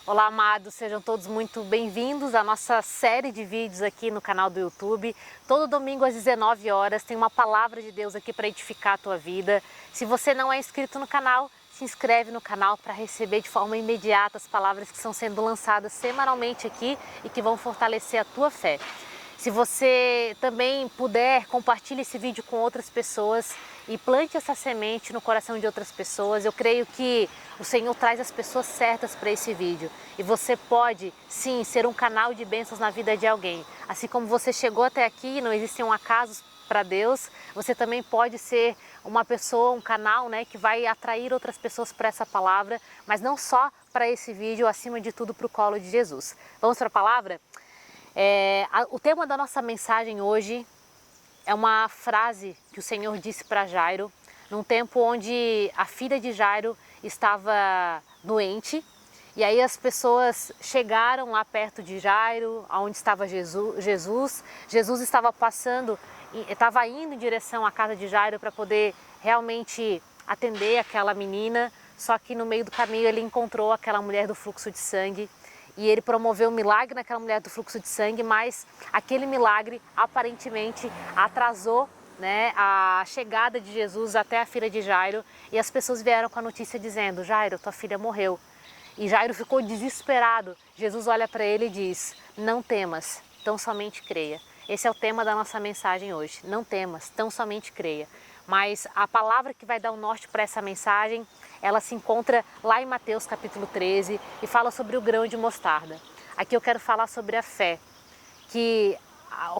Olá, amados, sejam todos muito bem-vindos à nossa série de vídeos aqui no canal do YouTube. Todo domingo às 19 horas tem uma palavra de Deus aqui para edificar a tua vida. Se você não é inscrito no canal, se inscreve no canal para receber de forma imediata as palavras que estão sendo lançadas semanalmente aqui e que vão fortalecer a tua fé. Se você também puder, compartilhe esse vídeo com outras pessoas e plante essa semente no coração de outras pessoas. Eu creio que o Senhor traz as pessoas certas para esse vídeo. E você pode, sim, ser um canal de bênçãos na vida de alguém. Assim como você chegou até aqui, não existem acasos para Deus, você também pode ser uma pessoa, um canal, né, que vai atrair outras pessoas para essa palavra, mas não só para esse vídeo, acima de tudo para o colo de Jesus. Vamos para a palavra? O tema da nossa mensagem hoje é uma frase que o Senhor disse para Jairo, num tempo onde a filha de Jairo estava doente, e aí as pessoas chegaram lá perto de Jairo, onde estava Jesus estava estava indo em direção à casa de Jairo para poder realmente atender aquela menina, só que no meio do caminho ele encontrou aquela mulher do fluxo de sangue, e ele promoveu um milagre naquela mulher do fluxo de sangue, mas aquele milagre aparentemente atrasou, né, a chegada de Jesus até a filha de Jairo, e as pessoas vieram com a notícia dizendo: Jairo, tua filha morreu. E Jairo ficou desesperado. Jesus olha para ele e diz: não temas, tão somente creia. Esse é o tema da nossa mensagem hoje. Não temas, tão somente creia. Mas a palavra que vai dar o norte para essa mensagem, ela se encontra lá em Mateus capítulo 13 e fala sobre o grão de mostarda. Aqui eu quero falar sobre a fé, que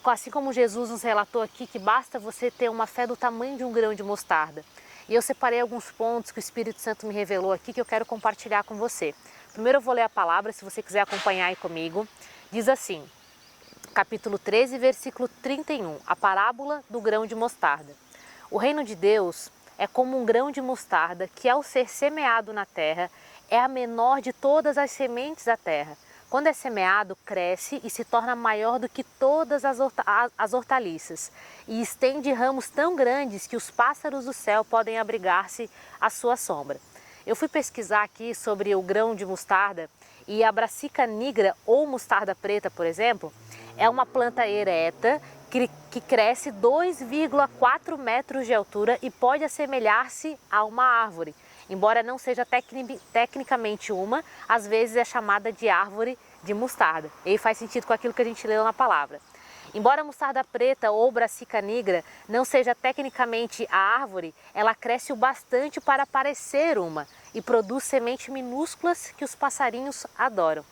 assim como Jesus nos relatou aqui, que basta você ter uma fé do tamanho de um grão de mostarda. E eu separei alguns pontos que o Espírito Santo me revelou aqui que eu quero compartilhar com você. Primeiro eu vou ler a palavra, se você quiser acompanhar aí comigo. Diz assim, capítulo 13, versículo 31, a parábola do grão de mostarda. O reino de Deus é como um grão de mostarda que, ao ser semeado na terra, é a menor de todas as sementes da terra. Quando é semeado, cresce e se torna maior do que todas as hortaliças e estende ramos tão grandes que os pássaros do céu podem abrigar-se à sua sombra. Eu fui pesquisar aqui sobre o grão de mostarda e a Brassica nigra ou mostarda preta, por exemplo, é uma planta ereta que cresce 2,4 metros de altura e pode assemelhar-se a uma árvore. Embora não seja tecnicamente uma, às vezes é chamada de árvore de mostarda. E faz sentido com aquilo que a gente leu na palavra. Embora a mostarda preta ou Brassica nigra não seja tecnicamente a árvore, ela cresce o bastante para parecer uma e produz sementes minúsculas que os passarinhos adoram.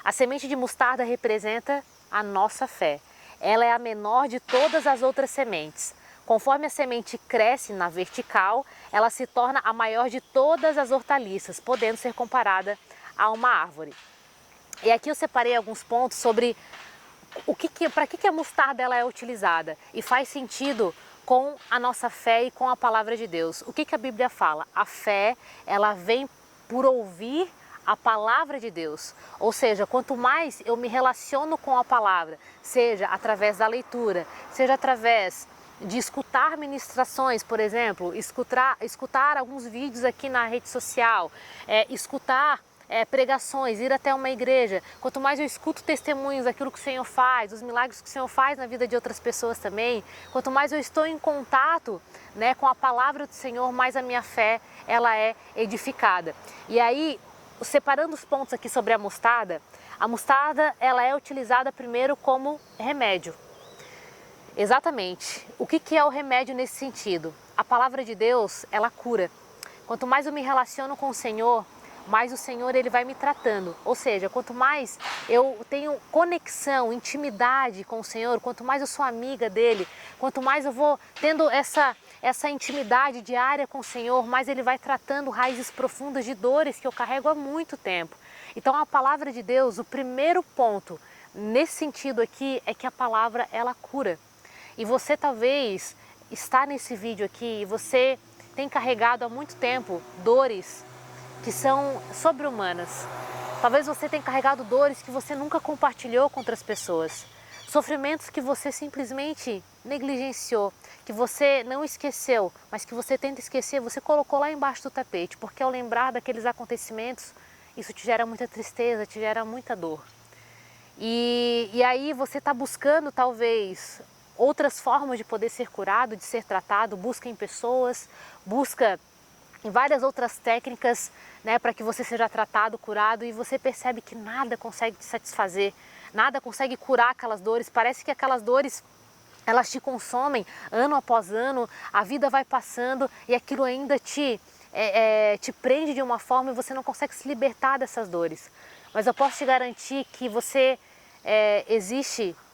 A semente de mostarda representa a nossa fé. Ela é a menor de todas as outras sementes. Conforme a semente cresce na vertical, ela se torna a maior de todas as hortaliças, podendo ser comparada a uma árvore. E aqui eu separei alguns pontos sobre para que a mostarda ela é utilizada. E faz sentido com a nossa fé e com a palavra de Deus. O que a Bíblia fala? A fé, ela vem por ouvir a palavra de Deus, ou seja, quanto mais eu me relaciono com a palavra, seja através da leitura, seja através de escutar ministrações, por exemplo, escutar alguns vídeos aqui na rede social, escutar pregações, ir até uma igreja, quanto mais eu escuto testemunhos daquilo que o Senhor faz, dos milagres que o Senhor faz na vida de outras pessoas também, quanto mais eu estou em contato, né, com a palavra do Senhor, mais a minha fé ela é edificada. E aí, separando os pontos aqui sobre a mostarda ela é utilizada primeiro como remédio. Exatamente. O que é o remédio nesse sentido? A palavra de Deus, ela cura. Quanto mais eu me relaciono com o Senhor, mais o Senhor ele vai me tratando. Ou seja, quanto mais eu tenho conexão, intimidade com o Senhor, quanto mais eu sou amiga dele, quanto mais eu vou tendo essa intimidade diária com o Senhor, mais Ele vai tratando raízes profundas de dores que eu carrego há muito tempo. Então a palavra de Deus, o primeiro ponto nesse sentido aqui é que a palavra ela cura. E você talvez está nesse vídeo aqui e você tem carregado há muito tempo dores que são sobre-humanas. Talvez você tenha carregado dores que você nunca compartilhou com outras pessoas. Sofrimentos que você simplesmente negligenciou, que você não esqueceu, mas que você tenta esquecer, você colocou lá embaixo do tapete, porque ao lembrar daqueles acontecimentos, isso te gera muita tristeza, te gera muita dor. E aí você está buscando talvez outras formas de poder ser curado, de ser tratado, busca em pessoas, busca em várias outras técnicas, né, para que você seja tratado, curado, e você percebe que nada consegue te satisfazer, nada consegue curar aquelas dores, parece que aquelas dores elas te consomem ano após ano, a vida vai passando e aquilo ainda te prende de uma forma e você não consegue se libertar dessas dores. Mas eu posso te garantir que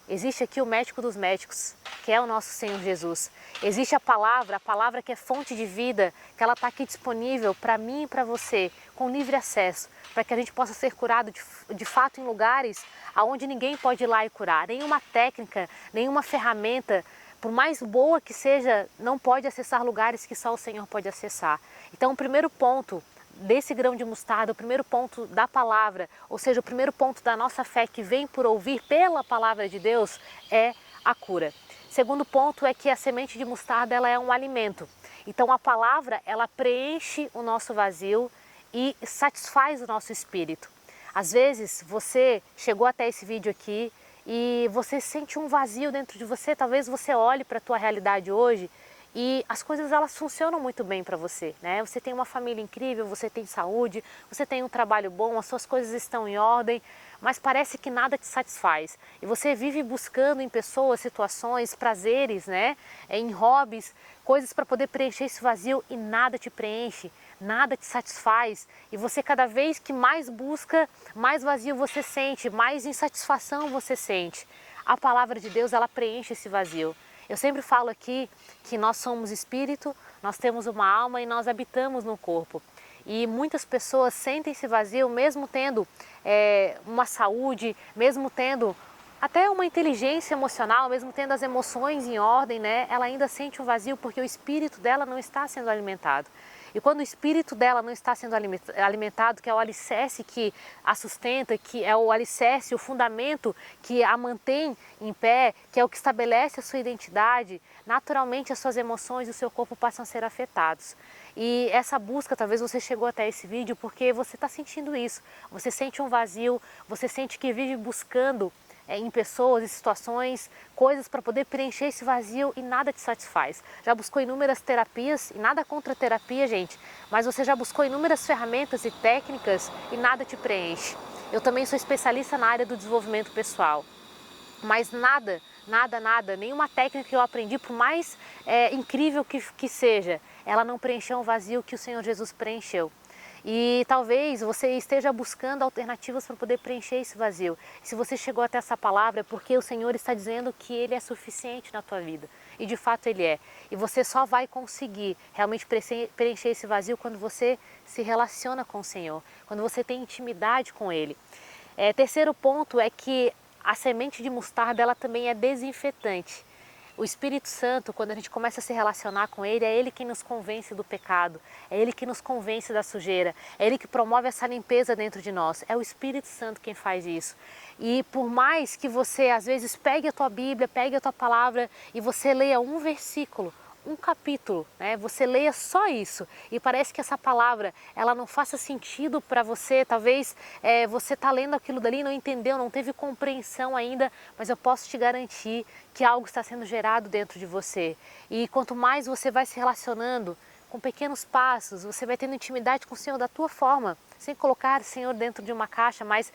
existe aqui o médico dos médicos, que é o nosso Senhor Jesus. Existe a palavra que é fonte de vida, que ela está aqui disponível para mim e para você, com livre acesso, para que a gente possa ser curado de fato em lugares aonde ninguém pode ir lá e curar. Nenhuma técnica, nenhuma ferramenta, por mais boa que seja, não pode acessar lugares que só o Senhor pode acessar. Então o primeiro ponto desse grão de mostarda, o primeiro ponto da palavra, ou seja, o primeiro ponto da nossa fé que vem por ouvir pela palavra de Deus é a cura. Segundo ponto é que a semente de mostarda ela é um alimento. Então a palavra ela preenche o nosso vazio e satisfaz o nosso espírito. Às vezes você chegou até esse vídeo aqui e você sente um vazio dentro de você, talvez você olhe para a tua realidade hoje e as coisas elas funcionam muito bem para você, né? Você tem uma família incrível, você tem saúde, você tem um trabalho bom, as suas coisas estão em ordem, mas parece que nada te satisfaz. E você vive buscando em pessoas, situações, prazeres, né? Em hobbies, coisas para poder preencher esse vazio e nada te preenche, nada te satisfaz. E você cada vez que mais busca, mais vazio você sente, mais insatisfação você sente. A palavra de Deus ela preenche esse vazio. Eu sempre falo aqui que nós somos espírito, nós temos uma alma e nós habitamos no corpo. E muitas pessoas sentem esse vazio mesmo tendo uma saúde, mesmo tendo até uma inteligência emocional, mesmo tendo as emoções em ordem, né? Ela ainda sente um vazio porque o espírito dela não está sendo alimentado. E quando o espírito dela não está sendo alimentado, que é o alicerce que a sustenta, que é o alicerce, o fundamento que a mantém em pé, que é o que estabelece a sua identidade, naturalmente as suas emoções e o seu corpo passam a ser afetados. E essa busca, talvez você chegou até esse vídeo porque você está sentindo isso. Você sente um vazio, você sente que vive buscando em pessoas, em situações, coisas para poder preencher esse vazio e nada te satisfaz. Já buscou inúmeras terapias, e nada contra a terapia, gente, mas você já buscou inúmeras ferramentas e técnicas e nada te preenche. Eu também sou especialista na área do desenvolvimento pessoal, mas nada, nenhuma técnica que eu aprendi, por mais incrível que seja, ela não preencheu um vazio que o Senhor Jesus preencheu. E talvez você esteja buscando alternativas para poder preencher esse vazio. Se você chegou até essa palavra é porque o Senhor está dizendo que Ele é suficiente na tua vida. E de fato Ele é. E você só vai conseguir realmente preencher esse vazio quando você se relaciona com o Senhor, quando você tem intimidade com Ele. Terceiro ponto é que a semente de mostarda ela também é desinfetante. O Espírito Santo, quando a gente começa a se relacionar com Ele, é Ele quem nos convence do pecado, é Ele que nos convence da sujeira, é Ele que promove essa limpeza dentro de nós, é o Espírito Santo quem faz isso. E por mais que você, às vezes, pegue a tua Bíblia, pegue a tua palavra e você leia um versículo, um capítulo, né? Você leia só isso e parece que essa palavra ela não faça sentido para você, talvez você está lendo aquilo dali, não entendeu, não teve compreensão ainda, mas eu posso te garantir que algo está sendo gerado dentro de você. E quanto mais você vai se relacionando com pequenos passos, você vai tendo intimidade com o Senhor da tua forma, sem colocar o Senhor dentro de uma caixa, mas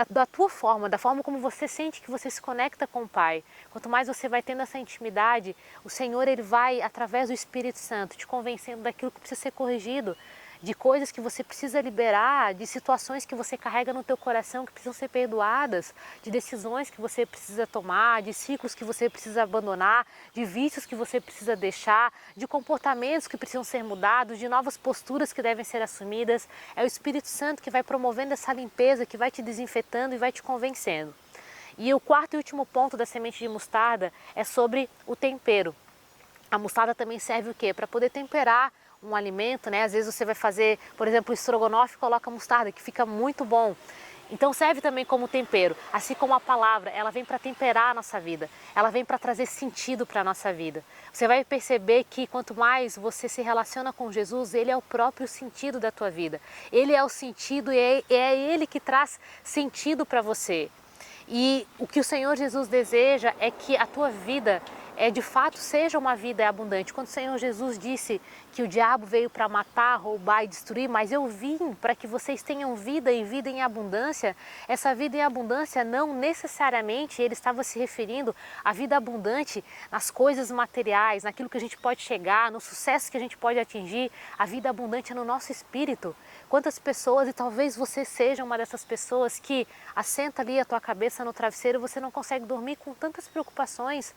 da tua forma, da forma como você sente que você se conecta com o Pai. Quanto mais você vai tendo essa intimidade, o Senhor Ele vai, através do Espírito Santo, te convencendo daquilo que precisa ser corrigido, de coisas que você precisa liberar, de situações que você carrega no teu coração que precisam ser perdoadas, de decisões que você precisa tomar, de ciclos que você precisa abandonar, de vícios que você precisa deixar, de comportamentos que precisam ser mudados, de novas posturas que devem ser assumidas. É o Espírito Santo que vai promovendo essa limpeza, que vai te desinfetando e vai te convencendo. E o quarto e último ponto da semente de mostarda é sobre o tempero. A mostarda também serve o quê? Para poder temperar um alimento, né? Às vezes você vai fazer, por exemplo, estrogonofe e coloca mostarda, que fica muito bom. Então serve também como tempero, assim como a palavra, ela vem para temperar a nossa vida, ela vem para trazer sentido para a nossa vida. Você vai perceber que quanto mais você se relaciona com Jesus, Ele é o próprio sentido da tua vida. Ele é o sentido e é Ele que traz sentido para você. E o que o Senhor Jesus deseja é que a tua vida de fato seja uma vida abundante. Quando o Senhor Jesus disse que o diabo veio para matar, roubar e destruir, mas eu vim para que vocês tenham vida e vida em abundância, essa vida em abundância não necessariamente ele estava se referindo à vida abundante nas coisas materiais, naquilo que a gente pode chegar, no sucesso que a gente pode atingir. A vida abundante é no nosso espírito. Quantas pessoas, e talvez você seja uma dessas pessoas que assenta ali a tua cabeça no travesseiro e você não consegue dormir com tantas preocupações.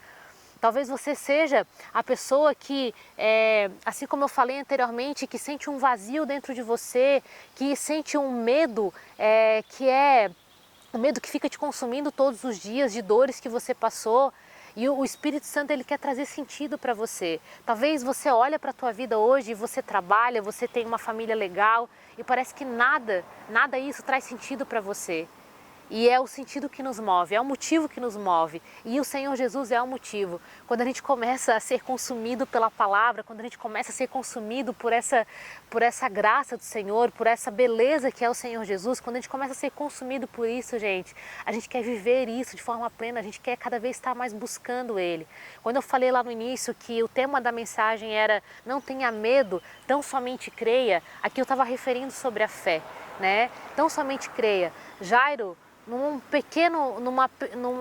Talvez você seja a pessoa que, assim como eu falei anteriormente, que sente um vazio dentro de você, que sente um medo, que é um medo que fica te consumindo todos os dias, de dores que você passou. E o Espírito Santo, ele quer trazer sentido para você. Talvez você olhe para a tua vida hoje, você trabalha, você tem uma família legal e parece que nada isso traz sentido para você. E é o sentido que nos move, é o motivo que nos move. E o Senhor Jesus é o motivo. Quando a gente começa a ser consumido pela palavra, quando a gente começa a ser consumido por essa graça do Senhor, por essa beleza que é o Senhor Jesus, quando a gente começa a ser consumido por isso, gente, a gente quer viver isso de forma plena, a gente quer cada vez estar mais buscando Ele. Quando eu falei lá no início que o tema da mensagem era não tenha medo, tão somente creia, aqui eu estava referindo sobre a fé, né? Tão somente creia. Jairo,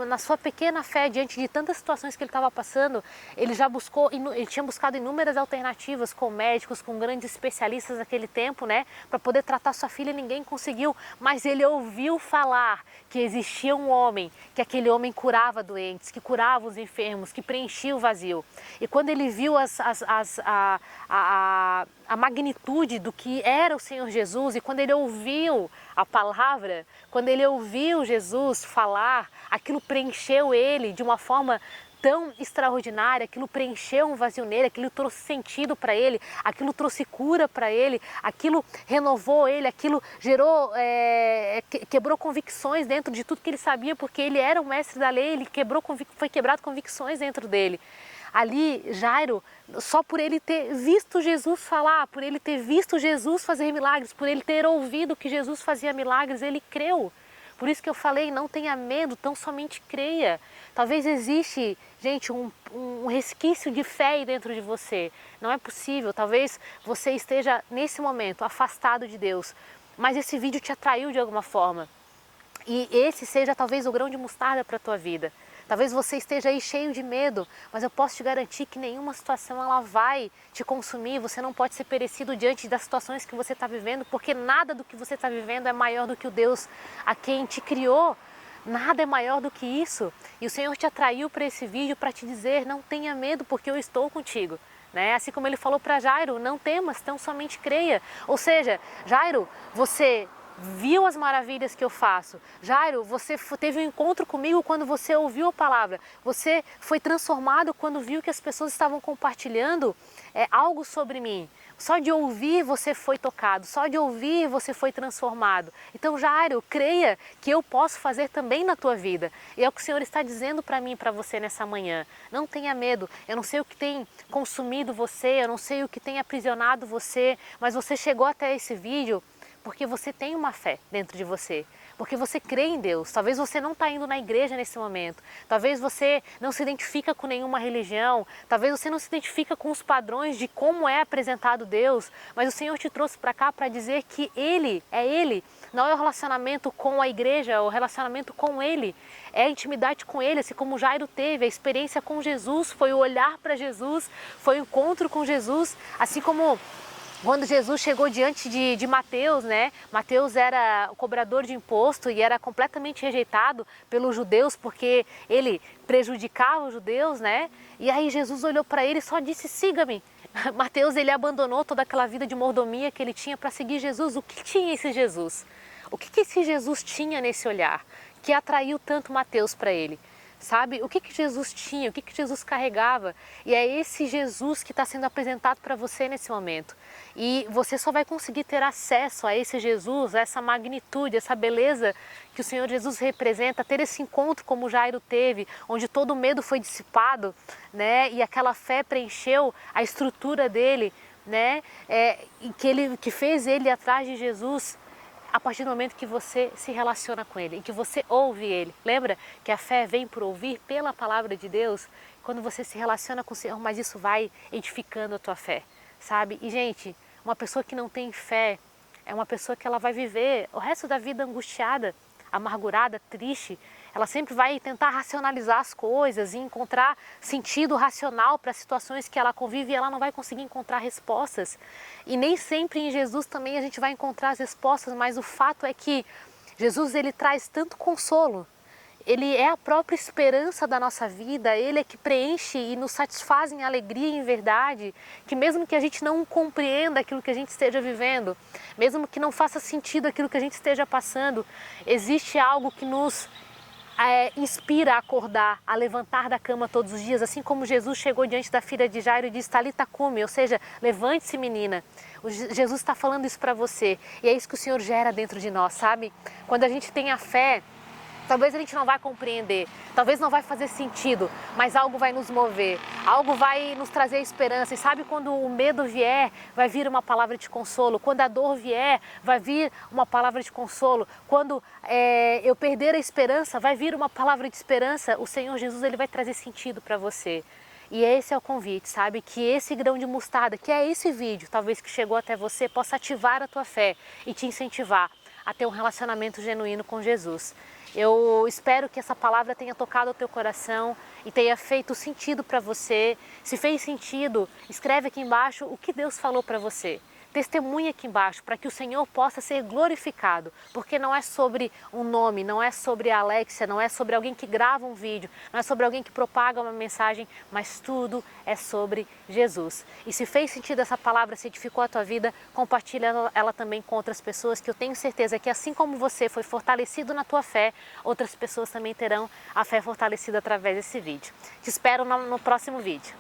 na sua pequena fé, diante de tantas situações que ele estava passando, ele tinha buscado inúmeras alternativas com médicos, com grandes especialistas naquele tempo, né, para poder tratar sua filha, e ninguém conseguiu, mas ele ouviu falar que existia um homem, que aquele homem curava doentes, que curava os enfermos, que preenchia o vazio. E quando ele viu a magnitude do que era o Senhor Jesus, e quando ele ouviu a palavra, quando ele ouviu Jesus falar, aquilo preencheu ele de uma forma tão extraordinária, aquilo preencheu um vazio nele, aquilo trouxe sentido para ele, aquilo trouxe cura para ele, aquilo renovou ele, aquilo gerou, quebrou convicções dentro de tudo que ele sabia, porque ele era o mestre da lei, foi quebrado convicções dentro dele. Ali, Jairo, só por ele ter visto Jesus falar, por ele ter visto Jesus fazer milagres, por ele ter ouvido que Jesus fazia milagres, ele creu. Por isso que eu falei, não tenha medo, tão somente creia. Talvez existe, gente, um resquício de fé aí dentro de você. Não é possível, talvez você esteja nesse momento afastado de Deus, mas esse vídeo te atraiu de alguma forma. E esse seja talvez o grão de mostarda para a tua vida. Talvez você esteja aí cheio de medo, mas eu posso te garantir que nenhuma situação ela vai te consumir, você não pode ser perecido diante das situações que você está vivendo, porque nada do que você está vivendo é maior do que o Deus a quem te criou. Nada é maior do que isso. E o Senhor te atraiu para esse vídeo para te dizer, não tenha medo porque eu estou contigo. Né? Assim como ele falou para Jairo, não temas, tão somente creia. Ou seja, Jairo, você viu as maravilhas que eu faço. Jairo, você teve um encontro comigo quando você ouviu a palavra. Você foi transformado quando viu que as pessoas estavam compartilhando algo sobre mim. Só de ouvir você foi tocado, só de ouvir você foi transformado. Então, Jairo, creia que eu posso fazer também na tua vida. E é o que o Senhor está dizendo para mim e para você nessa manhã. Não tenha medo, eu não sei o que tem consumido você, eu não sei o que tem aprisionado você, mas você chegou até esse vídeo porque você tem uma fé dentro de você, porque você crê em Deus. Talvez você não está indo na igreja nesse momento, talvez você não se identifica com nenhuma religião, talvez você não se identifica com os padrões de como é apresentado Deus, mas o Senhor te trouxe para cá para dizer que Ele é Ele, não é o relacionamento com a igreja, é o relacionamento com Ele, é a intimidade com Ele, assim como Jairo teve, a experiência com Jesus, foi o olhar para Jesus, foi o encontro com Jesus, assim como quando Jesus chegou diante de Mateus, né? Mateus era o cobrador de imposto e era completamente rejeitado pelos judeus porque ele prejudicava os judeus, né? E aí Jesus olhou para ele e só disse, siga-me. Mateus, ele abandonou toda aquela vida de mordomia que ele tinha para seguir Jesus. O que tinha esse Jesus? O que esse Jesus tinha nesse olhar que atraiu tanto Mateus para ele? sabe? O que Jesus tinha, o que Jesus carregava. E é esse Jesus que está sendo apresentado para você nesse momento. E você só vai conseguir ter acesso a esse Jesus, a essa magnitude, essa beleza que o Senhor Jesus representa, ter esse encontro como Jairo teve, onde todo o medo foi dissipado, né? E aquela fé preencheu a estrutura dele, né? Que fez ele ir atrás de Jesus. A partir do momento que você se relaciona com Ele, em que você ouve Ele. Lembra que a fé vem por ouvir pela palavra de Deus? Quando você se relaciona com o Senhor, mas isso vai edificando a tua fé, sabe? E, gente, uma pessoa que não tem fé é uma pessoa que ela vai viver o resto da vida angustiada, amargurada, triste. Ela sempre vai tentar racionalizar as coisas e encontrar sentido racional para as situações que ela convive e ela não vai conseguir encontrar respostas. E nem sempre em Jesus também a gente vai encontrar as respostas, mas o fato é que Jesus ele traz tanto consolo. Ele é a própria esperança da nossa vida, Ele é que preenche e nos satisfaz em alegria e em verdade, que mesmo que a gente não compreenda aquilo que a gente esteja vivendo, mesmo que não faça sentido aquilo que a gente esteja passando, existe algo que nos inspira a acordar, a levantar da cama todos os dias, assim como Jesus chegou diante da filha de Jairo e disse, Talita cumi, ou seja, levante-se menina. Jesus está falando isso para você e é isso que o Senhor gera dentro de nós, sabe? Quando a gente tem a fé, talvez a gente não vai compreender, talvez não vai fazer sentido, mas algo vai nos mover, algo vai nos trazer esperança. E sabe quando o medo vier, vai vir uma palavra de consolo. Quando a dor vier, vai vir uma palavra de consolo. Quando eu perder a esperança, vai vir uma palavra de esperança. O Senhor Jesus ele vai trazer sentido para você. E esse é o convite, sabe? Que esse grão de mostarda, que é esse vídeo, talvez que chegou até você, possa ativar a tua fé e te incentivar a ter um relacionamento genuíno com Jesus. Eu espero que essa palavra tenha tocado o teu coração e tenha feito sentido para você. Se fez sentido, escreve aqui embaixo o que Deus falou para você. Testemunha aqui embaixo para que o Senhor possa ser glorificado, porque não é sobre um nome, não é sobre a Alexia, não é sobre alguém que grava um vídeo, não é sobre alguém que propaga uma mensagem, mas tudo é sobre Jesus. E se fez sentido essa palavra, se edificou a tua vida, compartilha ela também com outras pessoas, que eu tenho certeza que assim como você foi fortalecido na tua fé, outras pessoas também terão a fé fortalecida através desse vídeo. Te espero no próximo vídeo.